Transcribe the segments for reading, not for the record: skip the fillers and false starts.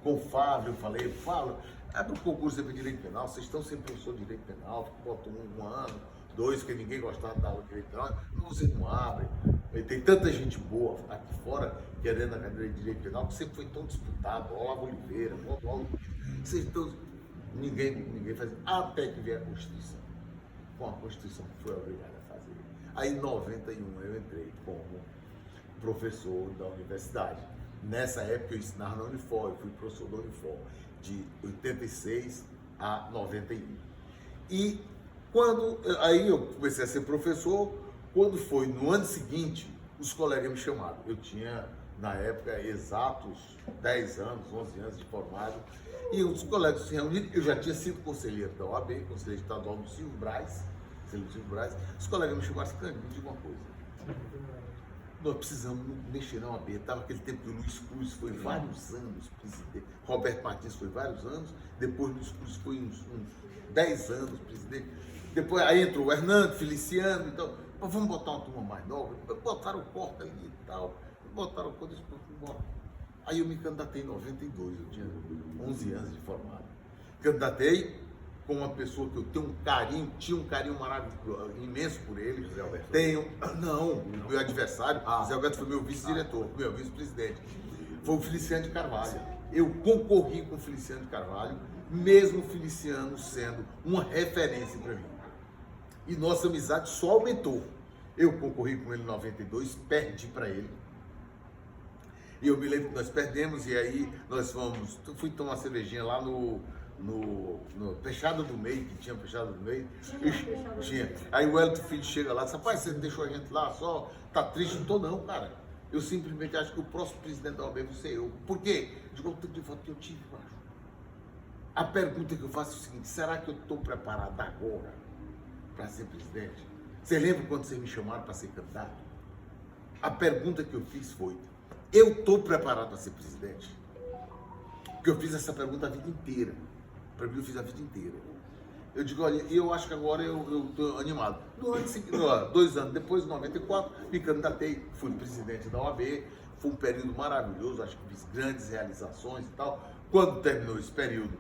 com o Fábio, eu falei, Fábio, abre um concurso de Direito Penal, vocês estão sem professor de Direito Penal, botam um ano, dois, que ninguém gostava da aula de Direito Penal, vocês não abrem. E tem tanta gente boa aqui fora querendo a cadeira de Direito Penal, que sempre foi tão disputado, Olavo Oliveira, vocês estão... Ninguém fazia, até que veio a Constituição. Com a Constituição que foi obrigado a fazer. Aí em 91 eu entrei como professor da universidade. Nessa época eu ensinava na Unifor, eu fui professor da Unifor, de 86 a 91. E aí eu comecei a ser professor, quando foi no ano seguinte, os colegas me chamaram. Eu tinha, na época, exatos 10 anos, 11 anos de formado, e os colegas se reuniram. Eu já tinha sido conselheiro da OAB, conselheiro estadual do Silvio Braz, os colegas me chamaram assim, Cândido, me diga uma coisa. Nós precisamos mexer na OAB. Estava aquele tempo que o Luiz Cruz foi vários anos presidente, Roberto Martins foi vários anos, depois o Luiz Cruz foi uns 10 anos presidente, depois aí entrou o Hernando, Feliciano, então, vamos botar uma turma mais nova, botaram o Corta ali e tal, botaram o Corta, embora. Aí eu me candidatei em 92, eu tinha 11 anos de formado. Candidatei com uma pessoa que eu tenho um carinho, tinha um carinho maravilhoso, imenso por ele. José Alberto. Não, meu adversário, José Alberto foi meu vice-diretor, meu vice-presidente. Foi o Feliciano de Carvalho. Eu concorri com o Feliciano de Carvalho, mesmo o Feliciano sendo uma referência para mim. E nossa amizade só aumentou. Eu concorri com ele em 92, perdi para ele. E eu me lembro que nós perdemos, e aí nós fui tomar uma cervejinha lá no Peixada do Meio, que tinha Peixada do Meio. Tinha. Aí o Wellington Filho chega lá e diz, rapaz, você deixou a gente lá só, tá triste? Não tô não, cara. Eu simplesmente acho que o próximo presidente da OAB vai ser eu. Por quê? Digo, o tanto de voto que eu tive, macho. A pergunta que eu faço é o seguinte, será que eu estou preparado agora para ser presidente? Você lembra quando vocês me chamaram para ser candidato? A pergunta que eu fiz foi, eu estou preparado para ser presidente? Porque eu fiz essa pergunta a vida inteira. Para mim, eu fiz a vida inteira. Eu digo, olha, eu acho que agora eu estou animado. No ano seguinte, 2 anos depois, em 94, me candidatei, fui presidente da OAB. Foi um período maravilhoso, acho que fiz grandes realizações e tal. Quando terminou esse período,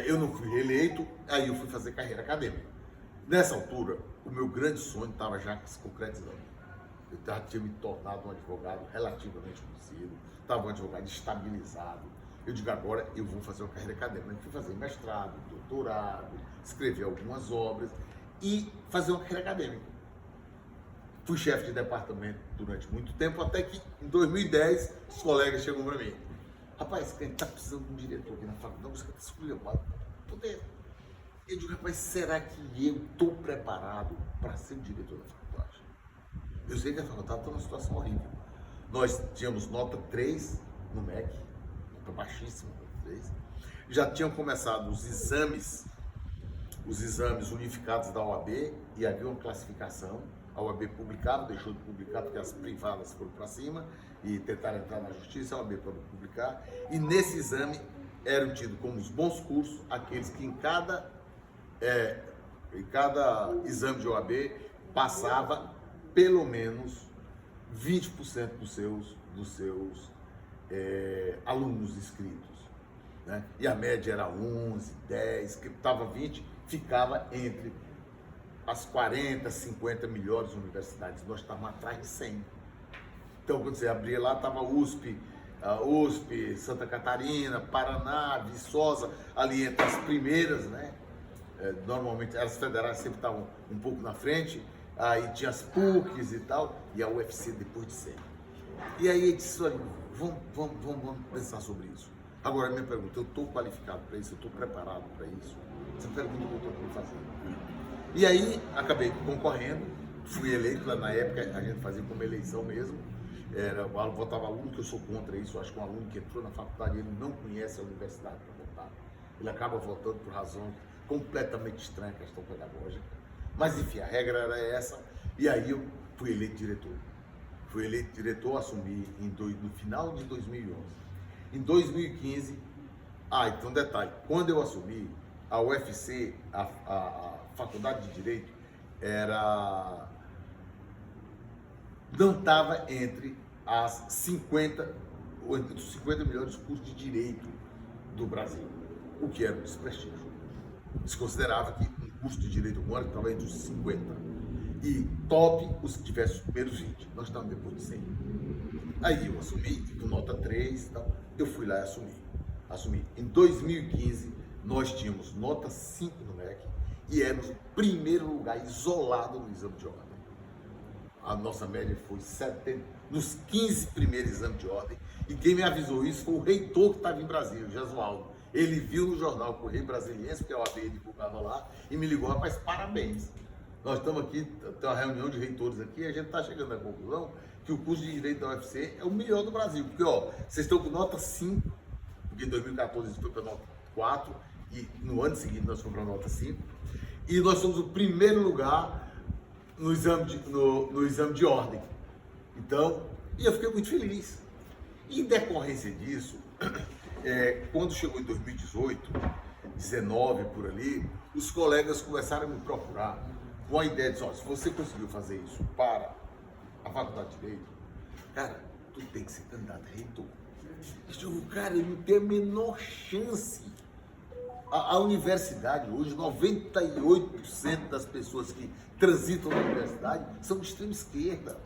eu não fui reeleito, aí eu fui fazer carreira acadêmica. Nessa altura, o meu grande sonho estava já se concretizando. Eu já tinha me tornado um advogado relativamente conhecido, estava um advogado estabilizado. Eu digo, agora eu vou fazer uma carreira acadêmica. Eu fui fazer mestrado, doutorado, escrever algumas obras e fazer uma carreira acadêmica. Fui chefe de departamento durante muito tempo, até que em 2010 os colegas chegam para mim. Rapaz, a gente está precisando de um diretor aqui na faculdade, você está escolhendo para poder. Eu digo, rapaz, será que eu estou preparado para ser o diretor da faculdade? Eu sei que a faculdade está numa situação horrível. Nós tínhamos nota 3 no MEC, nota baixíssima, 3. Já tinham começado os exames unificados da OAB e havia uma classificação. A OAB publicava, deixou de publicar porque as privadas foram para cima e tentaram entrar na justiça, a OAB para publicar. E nesse exame eram tidos como os bons cursos aqueles que em cada exame de OAB passava pelo menos 20% dos seus alunos inscritos, né? E a média era 11, 10, que estava 20, ficava entre as 40, 50 melhores universidades. Nós estávamos atrás de 100. Então, quando você abria lá, estava USP, Santa Catarina, Paraná, Viçosa, ali entre as primeiras, né? Normalmente as federais sempre estavam um pouco na frente, aí tinha as PUCs e tal, e a UFC depois de 100. E aí ele disse, olha, vamos pensar sobre isso. Agora, a minha pergunta, eu estou qualificado para isso, eu estou preparado para isso? Essa pergunta que eu estou fazendo. E aí, acabei concorrendo, fui eleito, lá na época a gente fazia como eleição mesmo, votava aluno, que eu sou contra isso, eu acho que um aluno que entrou na faculdade, ele não conhece a universidade para votar. Ele acaba votando por razões completamente estranhas, questão pedagógica. Mas enfim, a regra era essa, e aí eu fui eleito diretor. Fui eleito diretor, assumi no final de 2011. Em 2015, então detalhe, quando eu assumi, a UFC, a Faculdade de Direito, não estava entre os 50 melhores cursos de Direito do Brasil, o que era um desprestígio. Se considerava que um curso de Direito Humano estava entre os 50 e top os que tivessem os primeiros 20. Nós estamos depois de 100. Aí eu assumi, com nota 3, então, eu fui lá e assumi. Em 2015, nós tínhamos nota 5 no MEC e éramos o primeiro lugar isolado no exame de ordem. A nossa média foi 70, nos 15 primeiros exames de ordem, e quem me avisou isso foi o reitor que estava em Brasília, o Jesualdo. Ele viu no jornal Correio Brasiliense, que a OAB divulgava lá, e me ligou: rapaz, parabéns. Nós estamos aqui, tem uma reunião de reitores aqui, e a gente está chegando à conclusão que o curso de Direito da UFC é o melhor do Brasil. Porque, ó, vocês estão com nota 5, porque em 2014 isso foi para nota 4, e no ano seguinte nós fomos para nota 5, e nós somos o primeiro lugar no exame de ordem. Então, e eu fiquei muito feliz. Em decorrência disso, quando chegou em 2018, 19 por ali, os colegas começaram a me procurar com a ideia de: se você conseguiu fazer isso para a Faculdade de Direito, cara, tu tem que ser candidato a reitor. Eu digo: cara, eu não tenho a menor chance. A universidade hoje, 98% das pessoas que transitam na universidade são de extrema esquerda.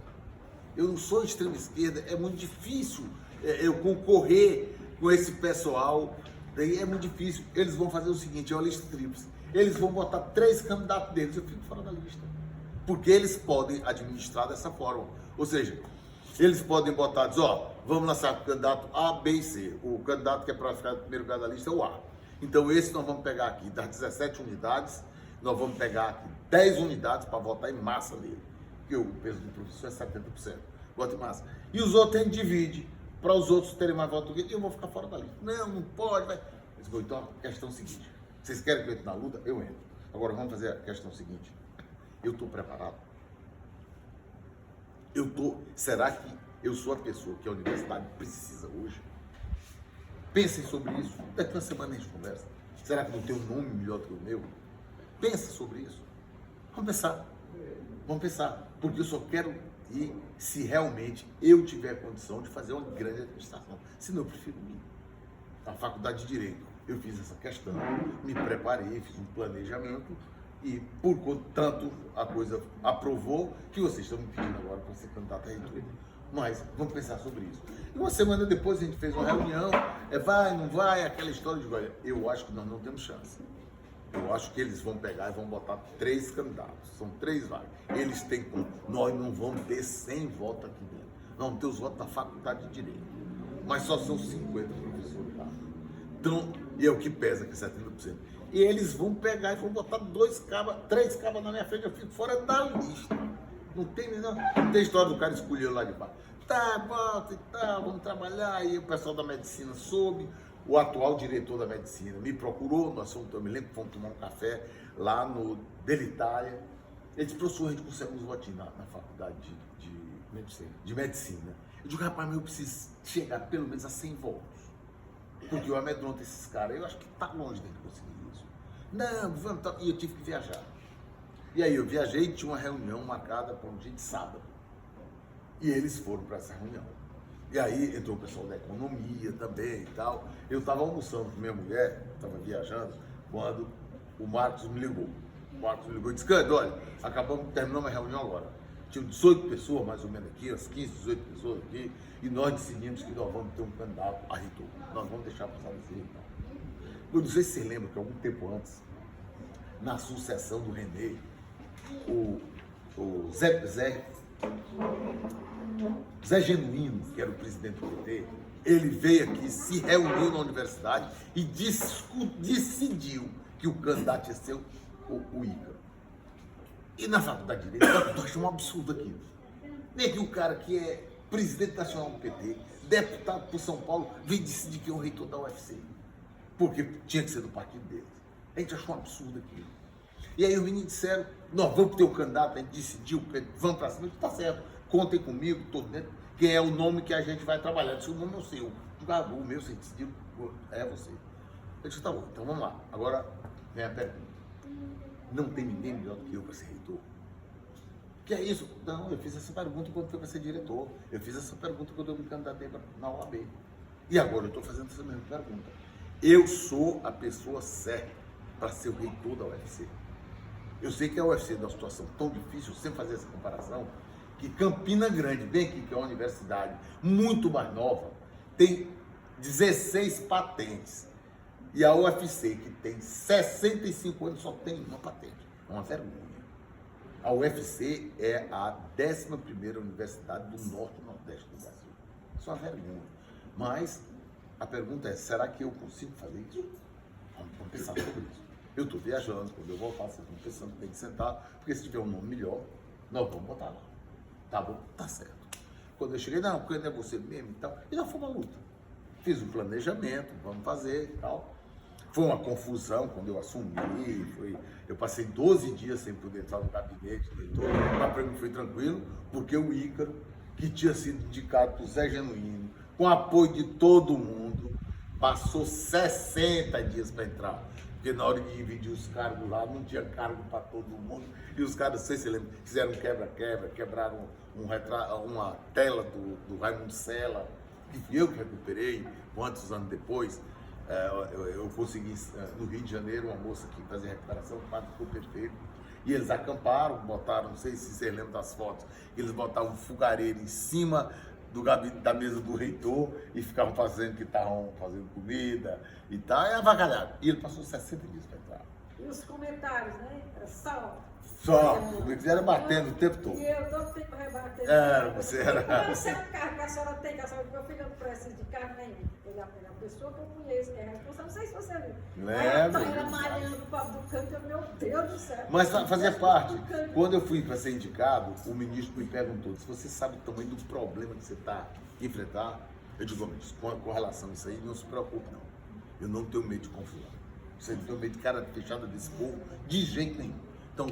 Eu não sou de extrema esquerda, é muito difícil eu concorrer com esse pessoal, daí é muito difícil. Eles vão fazer o seguinte: é uma lista tríplice. Eles vão botar 3 candidatos deles, eu fico fora da lista. Porque eles podem administrar dessa forma. Ou seja, eles podem botar, dizer: vamos lançar o candidato A, B e C. O candidato que é para ficar no primeiro lugar da lista é o A. Então esse nós vamos pegar aqui das 17 unidades, nós vamos pegar aqui 10 unidades para votar em massa nele. Porque o peso do professor é 70%. Vota em massa. E os outros a gente divide, para os outros terem mais votos do que eu vou ficar fora da lista. Não pode, vai. Então, a questão é a seguinte: vocês querem que eu entre na luta? Eu entro. Agora vamos fazer a questão seguinte: eu estou preparado? Será que eu sou a pessoa que a universidade precisa hoje? Pensem sobre isso. Daqui a uma semana a gente conversa. Será que não tem um nome melhor do que o meu? Pensa sobre isso. Vamos pensar. Vamos pensar. Porque eu só quero ir se realmente eu tiver condição de fazer uma grande administração. Senão eu prefiro ir. Na Faculdade de Direito, eu fiz essa questão, me preparei, fiz um planejamento e, por tanto, a coisa aprovou que vocês estão me pedindo agora para ser candidato a reitor. Mas vamos pensar sobre isso. E uma semana depois a gente fez uma reunião, vai, não vai, aquela história de: olha, eu acho que nós não temos chance. Eu acho que eles vão pegar e vão botar 3 candidatos, são 3 vagas. Eles têm como, nós não vamos ter 100 votos aqui dentro. Nós vamos ter os votos da Faculdade de Direito. Mas só são 50 professores lá. Então, e é o que pesa, que é 70%. E eles vão pegar e vão botar 3 cabas na minha frente, eu fico fora da lista. Não tem história do cara escolher lá de baixo. Tá, bota e tal, vamos trabalhar. Aí o pessoal da medicina soube, o atual diretor da medicina me procurou, eu me lembro que fomos tomar um café lá no Delitália. Ele disse: professor, a gente consegue uns votinhos na faculdade de medicina. Eu digo: rapaz, mas eu preciso chegar pelo menos a 100 votos. Porque eu amedronto esses caras. Eu acho que tá longe de conseguir isso. Não, vamos, tá. E eu tive que viajar. E aí eu viajei e tinha uma reunião marcada para um dia de sábado. E eles foram para essa reunião. E aí entrou o pessoal da economia também e tal. Eu estava almoçando com minha mulher, estava viajando, quando o Marcos me ligou. O Marcos me ligou e disse: Cândido, olha, terminamos a reunião agora. Tinha 18 pessoas mais ou menos aqui, umas 15, 18 pessoas aqui, e nós decidimos que nós vamos ter um candidato a reitor. Nós vamos deixar passar esse reitor. Eu não sei se você lembra que algum tempo antes, na sucessão do René, o Zé Genuíno, que era o presidente do PT, ele veio aqui, se reuniu na universidade e decidiu que o candidato ia ser o Ícaro. E na Faculdade de Direito, eu achei um absurdo aquilo. Nem que o cara que é presidente nacional do PT, deputado por São Paulo, veio decidir que é o reitor da UFC. Porque tinha que ser do partido deles. A gente achou um absurdo aquilo. E aí os meninos disseram: nós vamos ter o candidato, a gente decidiu, vamos para cima. Tá certo, contem comigo, estou dentro, que é o nome que a gente vai trabalhar. Eu disse: o nome é o seu. O meu, você decidiu, é você. Eu disse: tá bom, então vamos lá. Agora vem a pergunta: não tem ninguém melhor do que eu para ser reitor? Que é isso? Não, eu fiz essa pergunta quando fui para ser diretor. Eu fiz essa pergunta quando eu me candidatei na OAB. E agora eu estou fazendo essa mesma pergunta. Eu sou a pessoa certa para ser o reitor da UFC. Eu sei que a UFC é uma situação tão difícil, sempre fazer essa comparação, que Campina Grande, bem aqui, que é uma universidade muito mais nova, tem 16 patentes. E a UFC, que tem 65 anos, só tem uma patente. É uma vergonha. A UFC é a 11ª universidade do Norte e Nordeste do Brasil. Isso é uma vergonha. Mas a pergunta é, será que eu consigo fazer isso? Vamos pensar sobre isso. Eu estou viajando, quando eu voltar, vocês estão pensando que tem que sentar, porque se tiver um nome melhor, nós vamos botar lá. Tá bom? Tá certo. Quando eu cheguei, não, porque não é você mesmo e tal, e já foi uma luta. Fiz um planejamento, vamos fazer e tal. Foi uma confusão quando eu assumi, eu passei 12 dias sem poder entrar no gabinete, mas para mim foi tranquilo, porque o Ícaro, que tinha sido indicado por Zé Genuíno, com apoio de todo mundo, passou 60 dias para entrar. Porque na hora de dividir os cargos lá, não tinha cargo para todo mundo. E os caras, não sei se você lembra, fizeram um quebra-quebra, quebraram uma tela do Raimundo Sela, que fui eu que recuperei, quantos anos depois. Eu consegui, no Rio de Janeiro, uma moça que fazia recuperação, o quadro ficou perfeito. E eles acamparam, botaram, não sei se vocês lembram das fotos, eles botavam um fogareiro em cima da mesa do reitor e ficavam fazendo que estavam fazendo comida e tal, e avacalharam. E ele passou 60 dias para entrar. E os comentários, né? Só, me fizeram batendo o tempo todo. E eu todo tempo rebatendo. Você era. Qual é o cargo que a senhora tem, que a senhora, meu filho não precisa de cargo nenhum. Ele é a pessoa que eu conheço, que é responsável. Não sei se você viu. Lembro. Ela malhando o pobre do canto, meu Deus do céu. Mas fazia parte. Quando eu fui para ser indicado, o ministro me perguntou: se você sabe o tamanho do problema que você está enfrentando, eu digo, ministro, com relação a isso aí, não se preocupe, não. Eu não tenho medo de confusão. Você não tem medo de cara fechada desse povo, de jeito nenhum. Então,